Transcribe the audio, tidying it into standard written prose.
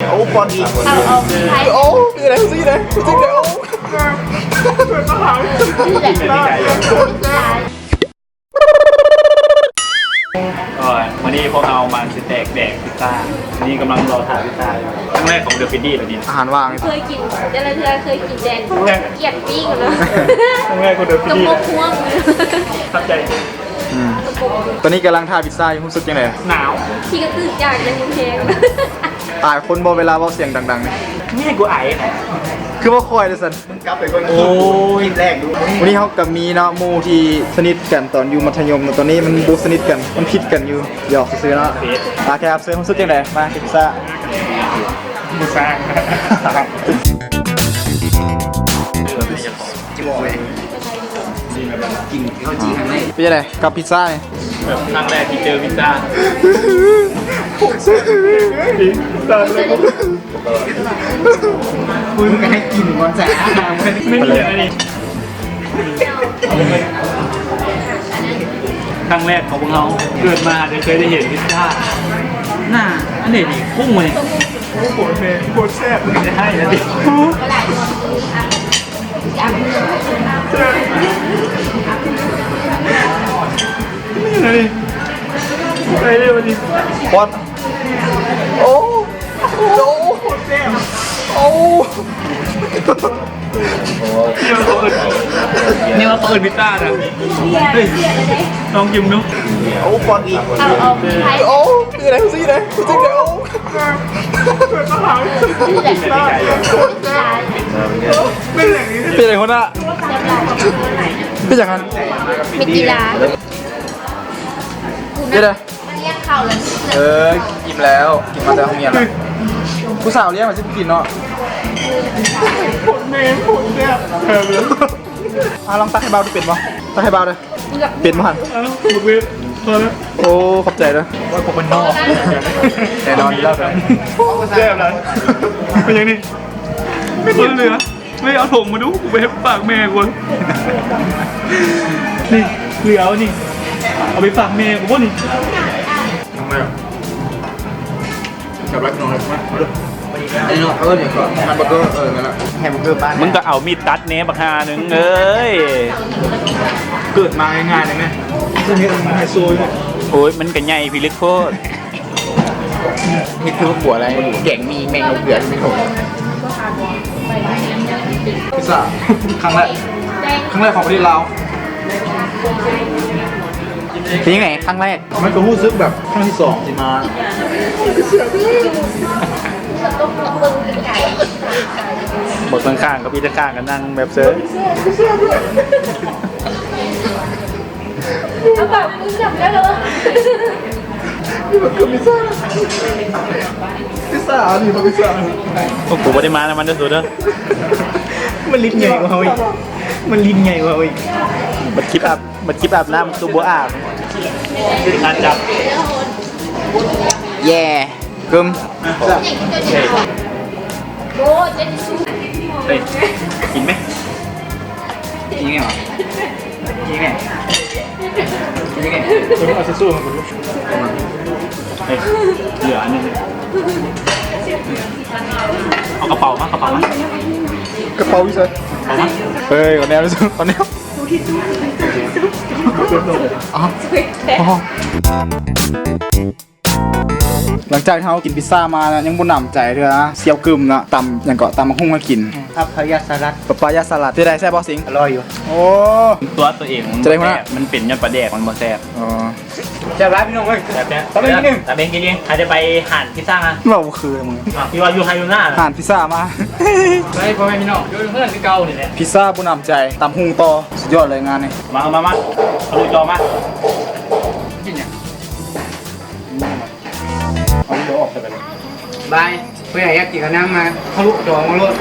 โอ้ปอนอีกเอาไทย โอ้มีอะไรสิเนี่ยจริงเลยโอ้วันนี้พวกเรามาสิแตกแดกพิซซ่าวันนี้กำลังรอทานพิซซ่าอยู่ครั้งแรกของเดอะฟิตตี้แบบนี้ อาหารว่าง เคยกินเดี๋ยวเราเคยกินแดงเกลียดปิ้งเลย ครั้งแรกของเดอะฟิ ก ต ระ ตี้ โปงพ่วงเลย ทับใจ ตอนนี้กำลังทาพิซซ่าอยู่รู้สึกยังไง หนาว ที่กระตือจากยังเพลง ตายคนบอเวลาเสียงดังๆเนี่ย นี่กูไอ้ คือว่าคอยเลยสัน โอ้ยแรกดู วันนี้เขากับมีเนาะมูที่สนิทกันตอนอยู่มัธยมตอนนี้มันบูสนิทกันมันผิดกันอยู่หยอกซื้อเนาะโอเคครับซื้อรู้สึกยังไงมาพิซซ่า กูสร้าง กินข้าวจีครั้งแรกเป็นยังไงกับพิซซ่าเนี่ย แบบครั้งแรกที่เจอพิซซ่าพิซซ่าเลย คุณก็ให้กินก่อนแสบ ไม่เลยอันนี้ครั้งแรกของพวกเราเกิดมาจะเคยได้เห็นพิซซ่าหน้าอันนี้ดิพุ่งเลยโคตรเมย์โคตรแซ่บจะให้นะดินี่ไงไปเลยวันนี้ บอลโอ้โอ้แซ่บโอ้ นี่ว่าเปิดพิซซ่านะเฮ้ยลองกินดู โอ้บอลอีก เอาไทย โอ้มีอะไรสิเนี่ยจริงเลยโอ้เป็นอย่างคนน่ะเป็นอย่างนั้น มีกีฬา เดี๋ยว มันเรียกเข่าเลย กินแล้วกินมาแต่ห้องเรียนแล้วผู้สาวเรียกมาสิกินเนาะ เมย์ผลเนี่ยเออเลย ลองตักให้เบาดูเป็ดมั้ตักให้เบาเลยเป็ดมั้ง บุกเวทพอแล้ว โอ้ขอบใจเลย ว่าผมเป็นนอก แต่นอนอยู่แล้วกัน แซ่บเลยเป็นยังนี่ไม่เหลือไม่เอาถุงมาดูกูไปให้ฝากแม่กูนี่เหลือนี่เอาไปฝากแม่กูป่ะนี่ ทำไมกับรักน้องเลยมั้ยไอ้น้องเนี่ยก่อนแฮมเบอร์เกอร์นั่นแหละแฮมเบอร์เกอร์บ้าน มึงก็เอามีดตัดเนี้ยบักฮาหนึ่งเอ้ย เกิดมาง่ายๆเลยนะจะมีอะไรไฮโซอยู่ โอ้ยมันก็ใหญ่พิลึกโคตร นี่คือหัวอะไรแกงมีแมงเดือดไม่ถูกพิซซ่าครั้งแรกของประเทศลาวเป็นยังไงครั้งแรกมันก็รู้สึกแบบครั้งที่สองที่มา บทข้างๆกับพี่ข้างๆกันนั่งแบบเซิร์ฟ เอาแบบมึงจับได้เลย นี่มันคือพิซซ่านี่มันพิซซ่า พวกกูไม่ได้มานะมันจะสุดเด้อ มันลิ้นใหญ่กว่าอีกมันลิ้นใหญ่กว่าอีก บัดคลิปอาบน้ำตัวบัวอาบการจับ แย่กึม โบเจนซู เฮ้ยกินไหม ยิงไงวะยิงไงยิงไง ตัวนี้เอาซิสู้มาคุณเฮ้ยเหลืออันนึงเอากระเป๋ามากระเป๋ามาก ระเป๋าวิเศษ เอามา เฮ้ยก่อนแนวเลยสุดก่อนแนวอ๋อหลังจากที่เรากินพิซซ่ามานะยังบุญหนำใจเถอะนะเซียวกึมนะตำอย่างเกาะตำมะฮุ่งมากิน ครับพยาสลัด ปะปายาสลัดจะได้แซ่บบอสิง อร่อยอยู่ โอ้ ตัวเอง จะได้ไหม มันเป็นยอดปลาแดกมันบ่แซ่บ อ๋อ จะร้ายพี่น้องเว้ย แบบเนี้ย ตะเบงนิดนึง ตะเบงกินยังใครจะไปหั่นพิซซ่ามา เราคือมึง พี่ว่าอยู่ไฮยูน่า ทานพิซซ่ามา ไปพ่อแม่พี่น้องอยู่เพื่อนพี่เก่านี่แหละ พิซซ่าบุญหนำใจตำฮุ่งต่อสุดยอดเลยงานนี้ มาเอาลูกจอมา เอาเดี๋ยวออกไปเลย บายผู้ใหญ่อยากกินข้าวน้ำมาเขาลุกจองมาลุก